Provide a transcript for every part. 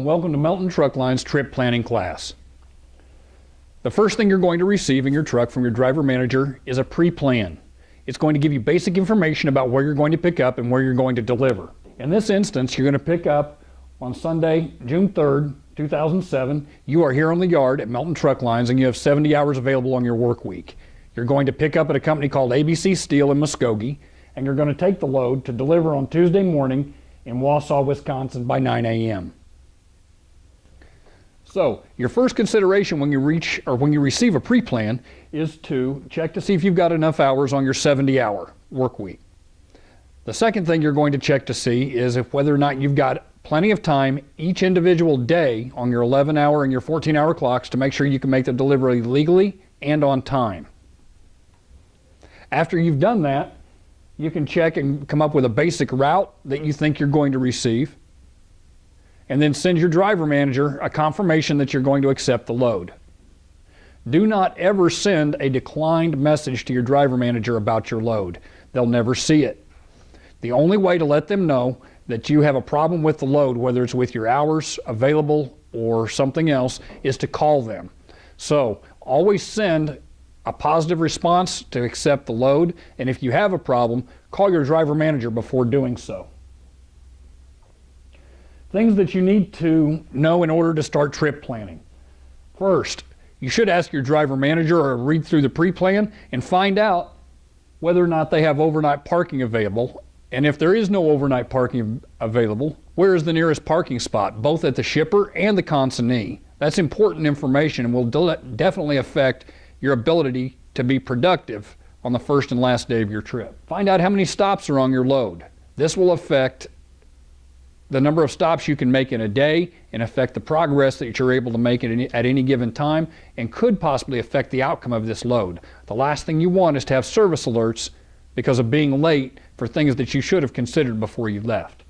welcome to Melton Truck Line's trip planning class. The first thing you're going to receive in your truck from your driver manager is a pre-plan. It's going to give you basic information about where you're going to pick up and where you're going to deliver. In this instance, you're going to pick up on Sunday, June 3rd, 2007. You are here on the yard at Melton Truck Lines and you have 70 hours available on your work week. You're going to pick up at a company called ABC Steel in Muskogee, and you're going to take the load to deliver on Tuesday morning in Wausau, Wisconsin by 9 a.m. So your first consideration when you receive a pre-plan is to check to see if you've got enough hours on your 70-hour work week. The second thing you're going to check to see is if whether or not you've got plenty of time each individual day on your 11-hour and your 14-hour clocks to make sure you can make the delivery legally and on time. After you've done that, you can check and come up with a basic route that you think you're going to receive, and then send your driver manager a confirmation that you're going to accept the load. Do not ever send a declined message to your driver manager about your load. They'll never see it. The only way to let them know that you have a problem with the load, whether it's with your hours available or something else, is to call them. So always send a positive response to accept the load, and if you have a problem, call your driver manager before doing so. Things that you need to know in order to start trip planning. First, you should ask your driver manager or read through the pre-plan and find out whether or not they have overnight parking available, and if there is no overnight parking available, where is the nearest parking spot, both at the shipper and the consignee. That's important information and will definitely affect your ability to be productive on the first and last day of your trip. Find out how many stops are on your load. This will affect the number of stops you can make in a day and affect the progress that you're able to make at any given time, and could possibly affect the outcome of this load. The last thing you want is to have service alerts because of being late for things that you should have considered before you left.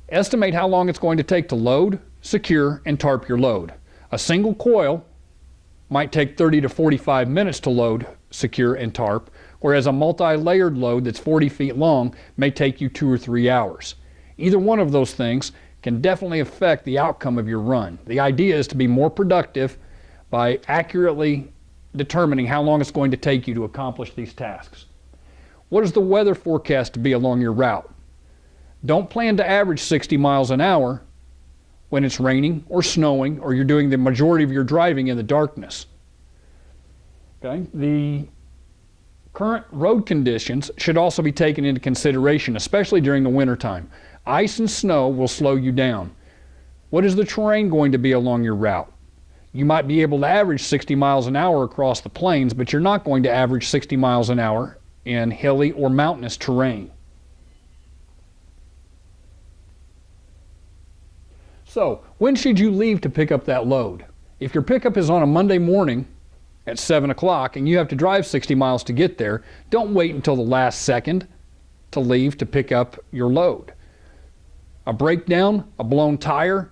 Estimate how long it's going to take to load, secure, and tarp your load. A single coil might take 30 to 45 minutes to load, secure, and tarp, whereas a multi-layered load that's 40 feet long may take you 2 or 3 hours. Either one of those things can definitely affect the outcome of your run. The idea is to be more productive by accurately determining how long it's going to take you to accomplish these tasks. What is the weather forecast to be along your route? Don't plan to average 60 miles an hour when it's raining or snowing or you're doing the majority of your driving in the darkness. Okay? The current road conditions should also be taken into consideration, especially during the winter time. Ice and snow will slow you down. What is the terrain going to be along your route? You might be able to average 60 miles an hour across the plains, but you're not going to average 60 miles an hour in hilly or mountainous terrain. So, when should you leave to pick up that load? If your pickup is on a Monday morning at 7 o'clock and you have to drive 60 miles to get there, don't wait until the last second to leave to pick up your load. A breakdown, a blown tire,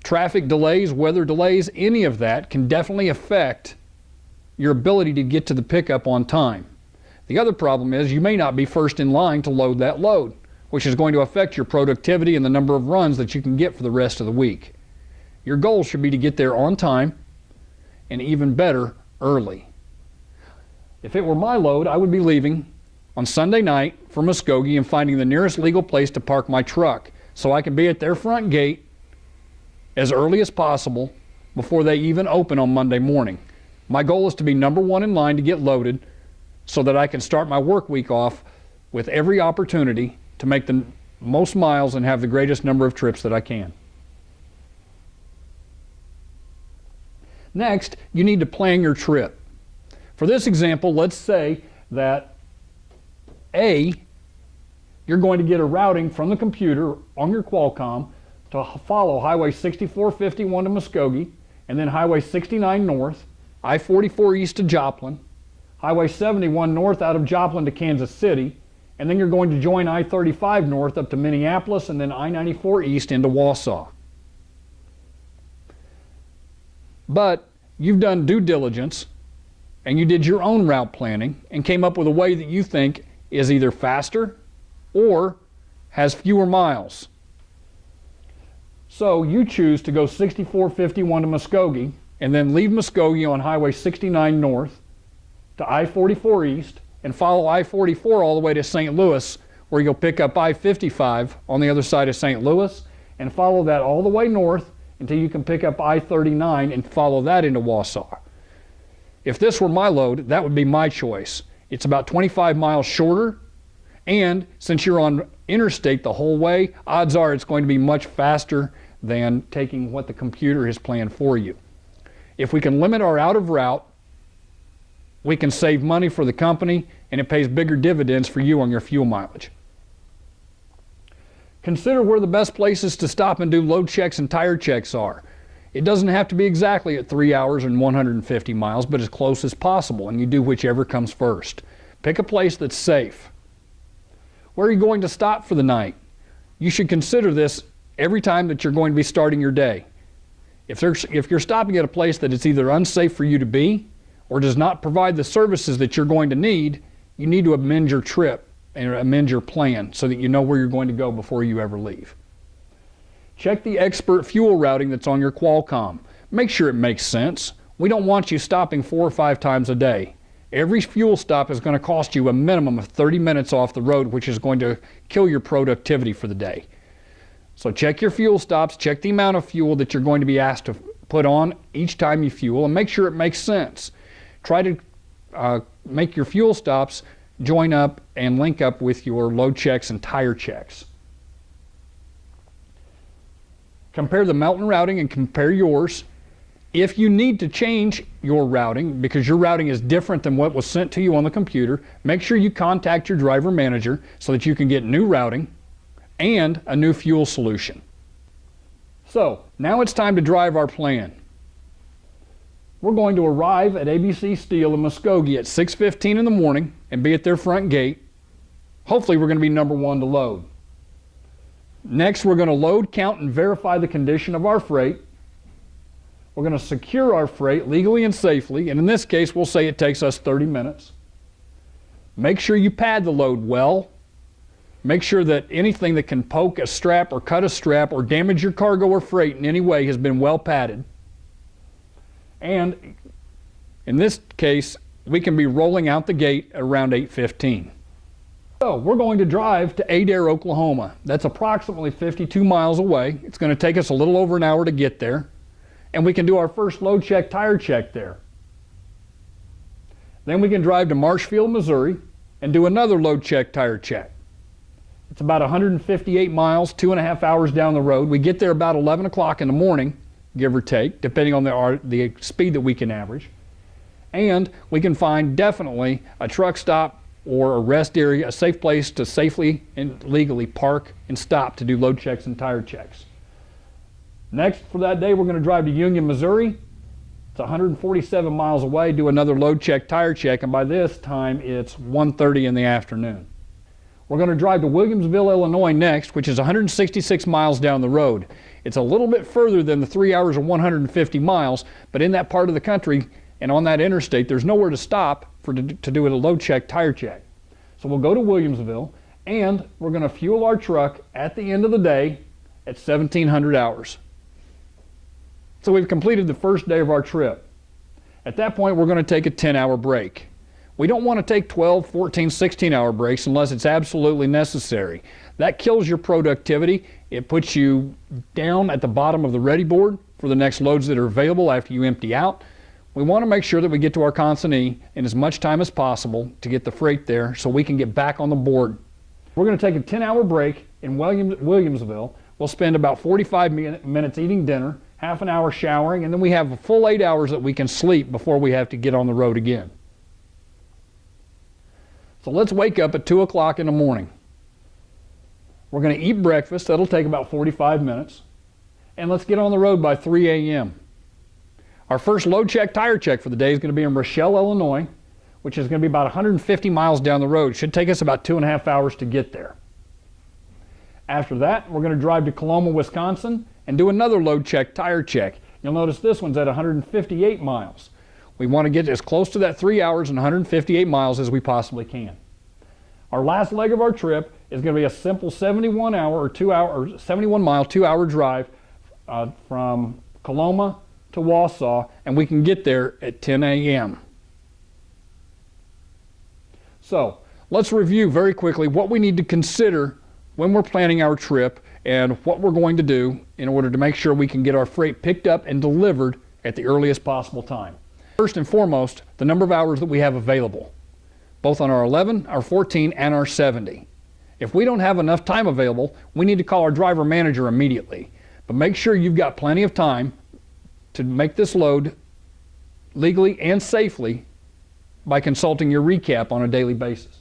traffic delays, weather delays, any of that can definitely affect your ability to get to the pickup on time. The other problem is you may not be first in line to load that load, which is going to affect your productivity and the number of runs that you can get for the rest of the week. Your goal should be to get there on time, and even better, early. If it were my load, I would be leaving on Sunday night for Muskogee and finding the nearest legal place to park my truck so I can be at their front gate as early as possible before they even open on Monday morning. My goal is to be number one in line to get loaded so that I can start my work week off with every opportunity to make the most miles and have the greatest number of trips that I can. Next, you need to plan your trip. For this example, let's say that A, you're going to get a routing from the computer on your Qualcomm to follow Highway 6451 to Muskogee, and then Highway 69 north, I-44 east to Joplin, Highway 71 north out of Joplin to Kansas City, and then you're going to join I-35 north up to Minneapolis and then I-94 east into Wausau. But you've done due diligence and you did your own route planning and came up with a way that you think is either faster or has fewer miles. So you choose to go 6451 to Muskogee and then leave Muskogee on Highway 69 north to I-44 east and follow I-44 all the way to St. Louis, where you'll pick up I-55 on the other side of St. Louis and follow that all the way north until you can pick up I-39 and follow that into Wausau. If this were my load, that would be my choice. It's about 25 miles shorter, and since you're on interstate the whole way, odds are it's going to be much faster than taking what the computer has planned for you. If we can limit our out of route, we can save money for the company, and it pays bigger dividends for you on your fuel mileage. Consider where the best places to stop and do load checks and tire checks are. It doesn't have to be exactly at 3 hours and 150 miles, but as close as possible, and you do whichever comes first. Pick a place that's safe. Where are you going to stop for the night? You should consider this every time that you're going to be starting your day. If you're stopping at a place that it's either unsafe for you to be or does not provide the services that you're going to need, you need to amend your trip and amend your plan so that you know where you're going to go before you ever leave. Check the expert fuel routing that's on your Qualcomm. Make sure it makes sense. We don't want you stopping 4 or 5 times a day. Every fuel stop is going to cost you a minimum of 30 minutes off the road, which is going to kill your productivity for the day. So check your fuel stops, check the amount of fuel that you're going to be asked to put on each time you fuel, and make sure it makes sense. Try to make your fuel stops join up and link up with your load checks and tire checks. Compare the Melton routing and compare yours. If you need to change your routing because your routing is different than what was sent to you on the computer, make sure you contact your driver manager so that you can get new routing and a new fuel solution. So now it's time to drive our plan. We're going to arrive at ABC Steel in Muskogee at 6:15 in the morning and be at their front gate. Hopefully we're going to be number 1 to load. Next, we're going to load, count, and verify the condition of our freight. We're going to secure our freight legally and safely, and in this case, we'll say it takes us 30 minutes. Make sure you pad the load well. Make sure that anything that can poke a strap or cut a strap or damage your cargo or freight in any way has been well padded. And in this case, we can be rolling out the gate around 8:15. So we're going to drive to Adair, Oklahoma. That's approximately 52 miles away. It's going to take us a little over an hour to get there. And we can do our first load check, tire check there. Then we can drive to Marshfield, Missouri and do another load check, tire check. It's about 158 miles, 2.5 hours down the road. We get there about 11 o'clock in the morning, give or take, depending on the speed that we can average. And we can find definitely a truck stop or a rest area, a safe place to safely and legally park and stop to do load checks and tire checks. Next for that day, we're going to drive to Union, Missouri. It's 147 miles away, do another load check, tire check, and by this time it's 1:30 in the afternoon. We're going to drive to Williamsville, Illinois next, which is 166 miles down the road. It's a little bit further than the 3 hours and 150 miles, but in that part of the country and on that interstate, there's nowhere to stop to do a load check, tire check. So we'll go to Williamsville, and we're going to fuel our truck at the end of the day at 1700 hours. So we've completed the first day of our trip. At that point, we're going to take a 10-hour break. We don't want to take 12, 14, 16-hour breaks unless it's absolutely necessary. That kills your productivity. It puts you down at the bottom of the ready board for the next loads that are available after you empty out. We want to make sure that we get to our consignee in as much time as possible to get the freight there so we can get back on the board. We're going to take a 10-hour break in Williamsville. We'll spend about 45 minutes eating dinner, half an hour showering, and then we have a full 8 hours that we can sleep before we have to get on the road again. So let's wake up at 2 o'clock in the morning. We're going to eat breakfast. That'll take about 45 minutes. And let's get on the road by 3 a.m. Our first load check, tire check for the day is going to be in Rochelle, Illinois, which is going to be about 150 miles down the road. It should take us about 2.5 hours to get there. After that, we're going to drive to Coloma, Wisconsin, and do another load check, tire check. You'll notice this one's at 158 miles. We want to get as close to that 3 hours and 158 miles as we possibly can. Our last leg of our trip is going to be a simple 71 mile, 2 hour drive from Coloma to Wausau, and we can get there at 10 a.m. So let's review very quickly what we need to consider when we're planning our trip and what we're going to do in order to make sure we can get our freight picked up and delivered at the earliest possible time. First and foremost, the number of hours that we have available, both on our 11, our 14, and our 70. If we don't have enough time available, we need to call our driver manager immediately. But make sure you've got plenty of time to make this load legally and safely by consulting your recap on a daily basis.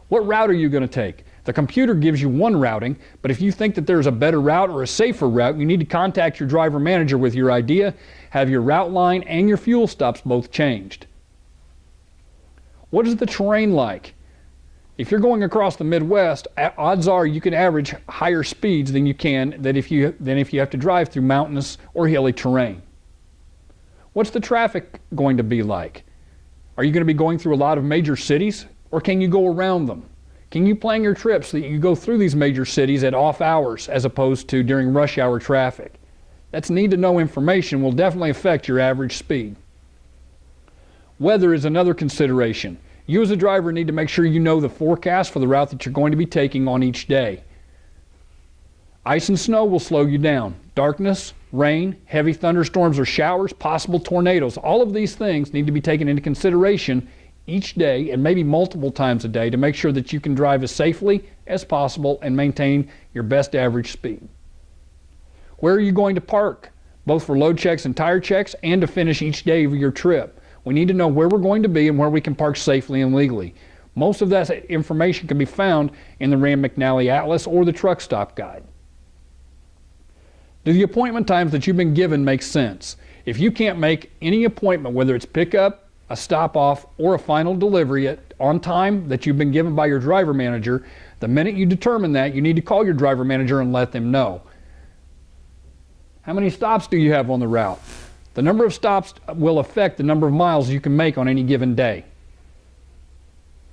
What route are you going to take? The computer gives you one routing, but if you think that there's a better route or a safer route, you need to contact your driver manager with your idea, have your route line and your fuel stops both changed. What is the terrain like? If you're going across the Midwest, odds are you can average higher speeds than if you have to drive through mountainous or hilly terrain. What's the traffic going to be like? Are you going to be going through a lot of major cities, or can you go around them? Can you plan your trips so that you go through these major cities at off hours as opposed to during rush hour traffic? That's need to know information will definitely affect your average speed. Weather is another consideration. You as a driver need to make sure you know the forecast for the route that you're going to be taking on each day. Ice and snow will slow you down. Darkness, rain, heavy thunderstorms or showers, possible tornadoes, all of these things need to be taken into consideration each day and maybe multiple times a day to make sure that you can drive as safely as possible and maintain your best average speed. Where are you going to park, both for load checks and tire checks and to finish each day of your trip? We need to know where we're going to be and where we can park safely and legally. Most of that information can be found in the Rand McNally Atlas or the Truck Stop Guide. Do the appointment times that you've been given make sense? If you can't make any appointment, whether it's pickup, a stop off, or a final delivery on time that you've been given by your driver manager, the minute you determine that, you need to call your driver manager and let them know. How many stops do you have on the route? The number of stops will affect the number of miles you can make on any given day.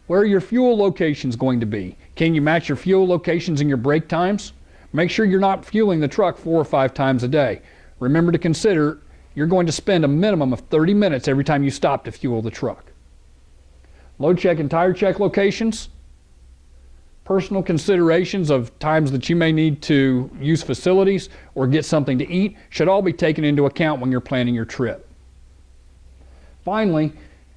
Where are your fuel locations going to be? Can you match your fuel locations and your break times? Make sure you're not fueling the truck 4 or 5 times a day. Remember to consider you're going to spend a minimum of 30 minutes every time you stop to fuel the truck. Load check and tire check locations. Personal considerations of times that you may need to use facilities or get something to eat should all be taken into account when you're planning your trip. Finally,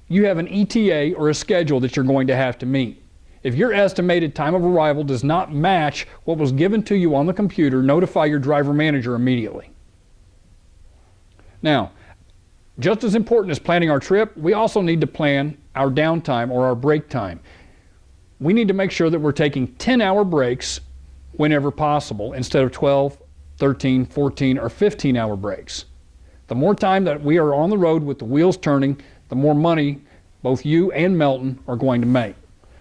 you have an ETA or a schedule that you're going to have to meet. If your estimated time of arrival does not match what was given to you on the computer, notify your driver manager immediately. Now, just as important as planning our trip, we also need to plan our downtime or our break time. We need to make sure that we're taking 10-hour breaks whenever possible instead of 12, 13, 14, or 15-hour breaks. The more time that we are on the road with the wheels turning, the more money both you and Melton are going to make.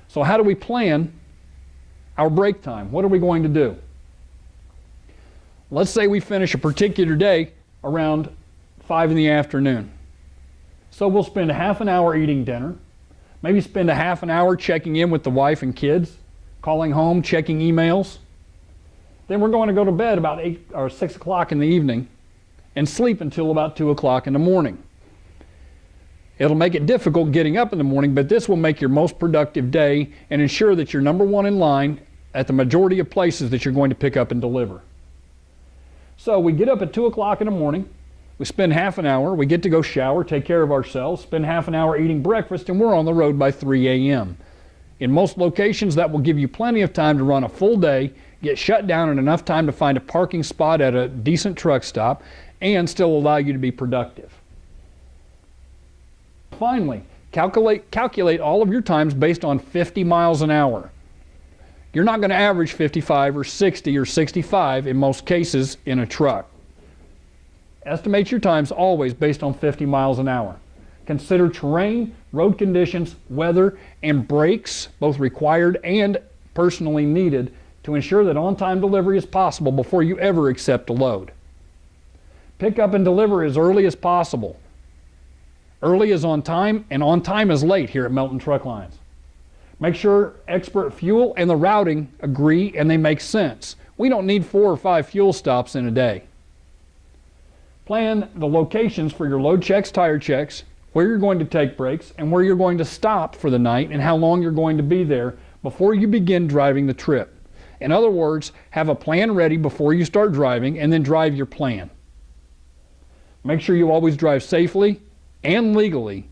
So how do we plan our break time? What are we going to do? Let's say we finish a particular day around 5 in the afternoon. So we'll spend a half an hour eating dinner, maybe spend a half an hour checking in with the wife and kids, calling home, checking emails. Then we're going to go to bed about 8 or 6 o'clock in the evening and sleep until about 2 o'clock in the morning. It'll make it difficult getting up in the morning, but this will make your most productive day and ensure that you're number one in line at the majority of places that you're going to pick up and deliver. So we get up at 2 o'clock in the morning, we spend half an hour, we get to go shower, take care of ourselves, spend half an hour eating breakfast, and we're on the road by 3 a.m. In most locations, that will give you plenty of time to run a full day, get shut down in enough time to find a parking spot at a decent truck stop, and still allow you to be productive. Finally, calculate all of your times based on 50 miles an hour. You're not going to average 55 or 60 or 65 in most cases in a truck. Estimate your times always based on 50 miles an hour. Consider terrain, road conditions, weather, and brakes, both required and personally needed, to ensure that on-time delivery is possible before you ever accept a load. Pick up and deliver as early as possible. Early is on time, and on time is late here at Melton Truck Lines. Make sure expert fuel and the routing agree and they make sense. We don't need 4 or 5 fuel stops in a day. Plan the locations for your load checks, tire checks, where you're going to take breaks, and where you're going to stop for the night and how long you're going to be there before you begin driving the trip. In other words, have a plan ready before you start driving and then drive your plan. Make sure you always drive safely and legally